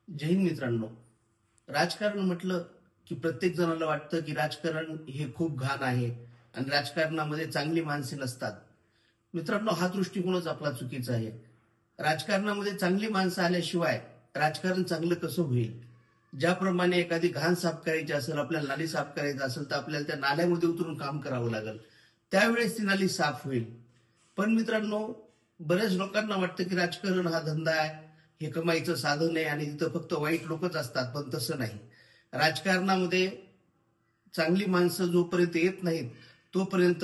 जय हिंद मित्रांनो. राजकारण म्हटलं की प्रत्येक जणाला वाटतं की राजकारण हे खूप घाण आहे आणि राजकारणामध्ये चांगली माणसे नसतात. मित्रांनो, हा दृष्टिकोनच आपला चुकीचा आहे. राजकारणामध्ये चांगली माणसं आल्याशिवाय राजकारण चांगलं कसं होईल? ज्याप्रमाणे एखादी घाण साफ करायची असेल, आपल्याला नाली साफ करायची असेल, तर आपल्याला त्या नाल्यामध्ये उतरून काम करावं लागेल. त्यावेळेस ती नाली साफ होईल. पण मित्रांनो, बऱ्याच लोकांना वाटतं की राजकारण हा धंदा आहे, हे कमाईचं साधन आहे आणि तिथं फक्त वाईट लोकच असतात. पण तसं नाही. राजकारणामध्ये चांगली माणसं जोपर्यंत येत नाहीत तोपर्यंत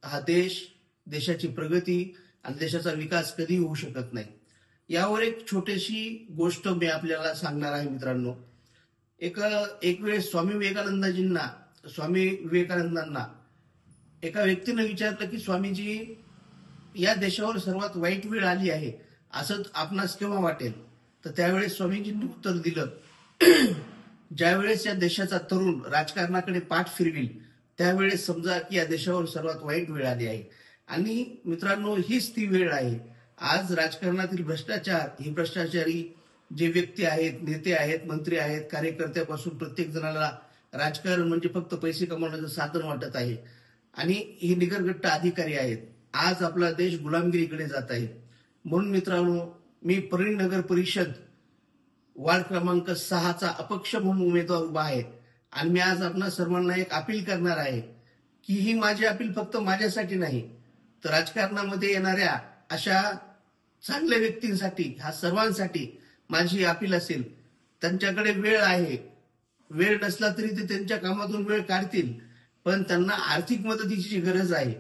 हा देशाची प्रगती आणि देशाचा विकास कधी होऊ शकत नाही. यावर एक छोटीशी गोष्ट मी आपल्याला सांगणार आहे मित्रांनो. एक एक वेळेस स्वामी विवेकानंदांना एका व्यक्तीनं विचारलं की स्वामीजी, या देशावर सर्वात वाईट वेळ आली आहे, असं आपणास केव्हा वाटेल? तर त्यावेळेस स्वामीजींनी उत्तर दिलं, ज्यावेळेस या देशाचा तरुण राजकारणाकडे पाठ फिरविल त्यावेळेस समजा की या देशावर सर्वात वाईट वेळ आली आहे. आणि मित्रांनो, हीच ती वेळ आहे. आज राजकारणातील भ्रष्टाचार, ही भ्रष्टाचारी जे व्यक्ती आहेत, नेते आहेत, मंत्री आहेत, कार्यकर्त्यापासून प्रत्येक जणाला राजकारण म्हणजे फक्त पैसे कमवण्याचं साधन वाटत आहे. आणि ही निगरगट्ट अधिकारी आहेत. आज आपला देश गुलामगिरीकडे जात आहे. म्हणून मित्रांनो, मी परळी नगर परिषद वार्ड क्रमांक 6चा अपक्ष म्हणून उमेदवार उभा आहे. आणि मी आज आपणा सर्वांना एक अपील करणार आहे की ही माझी अपील फक्त माझ्यासाठी नाही, तर राजकारणामध्ये येणाऱ्या अशा चांगल्या व्यक्तींसाठी, हा सर्वांसाठी माझी अपील असेल. त्यांच्याकडे वेळ आहे, वेळ नसला तरी ते त्यांच्या कामातून वेळ काढतील, पण त्यांना आर्थिक मदतीची गरज आहे.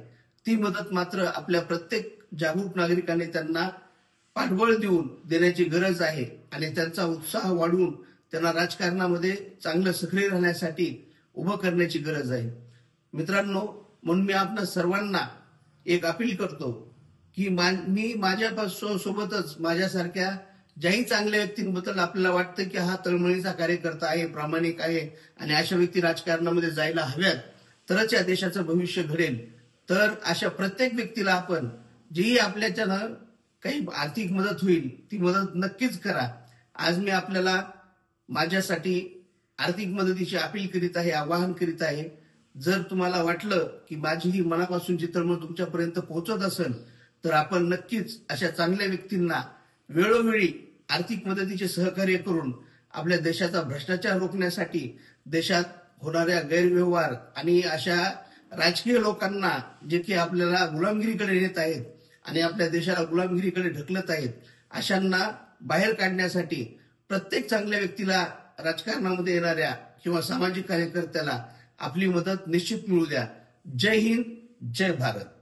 ती मदत मात्र आपल्या प्रत्येक जागरूक नागरिकांनी त्यांना पाठबळ देण्याची गरज आहे आणि त्यांचा उत्साह वाढवून त्यांना राजकारणामध्ये चांगलं सक्रिय राहण्यासाठी उभं करण्याची गरज आहे. मित्रांनो, म्हणून मी आपल्या सर्वांना एक अपील करतो की मी माझ्यासोबतच माझ्यासारख्या ज्याही चांगल्या व्यक्तींबद्दल आपल्याला वाटतं की हा तळमळीचा कार्यकर्ता आहे, प्रामाणिक आहे आणि अशा व्यक्ती राजकारणामध्ये जायला हव्यात, तरच या देशाचं भविष्य घडेल. तर अशा प्रत्येक व्यक्तीला आपण जी आपल्याच्यानं काही आर्थिक मदत होईल ती मदत नक्कीच करा. आज मी आपल्याला माझ्यासाठी आर्थिक मदतीची अपील करीत आहे, आवाहन करीत आहे. जर तुम्हाला वाटलं की माझी ही मनापासूनची तळमळ तुमच्यापर्यंत पोहोचत असेल तर आपण नक्कीच अशा चांगल्या व्यक्तींना वेळोवेळी आर्थिक मदतीचे सहकार्य करून आपल्या देशाचा भ्रष्टाचार रोखण्यासाठी, देशात होणाऱ्या गैरव्यवहार आणि अशा राजकीय लोकांना जे की आपल्याला गुलामगिरीकडे नेत आहेत आणि आपल्या देशाला गुलामगिरीकडे ढकलत आहेत, अशांना बाहेर काढण्यासाठी प्रत्येक चांगल्या व्यक्तीला, राजकारणामध्ये येणाऱ्या किंवा सामाजिक कार्यकर्त्याला आपली मदत निश्चित मिळू द्या. जय हिंद, जय भारत.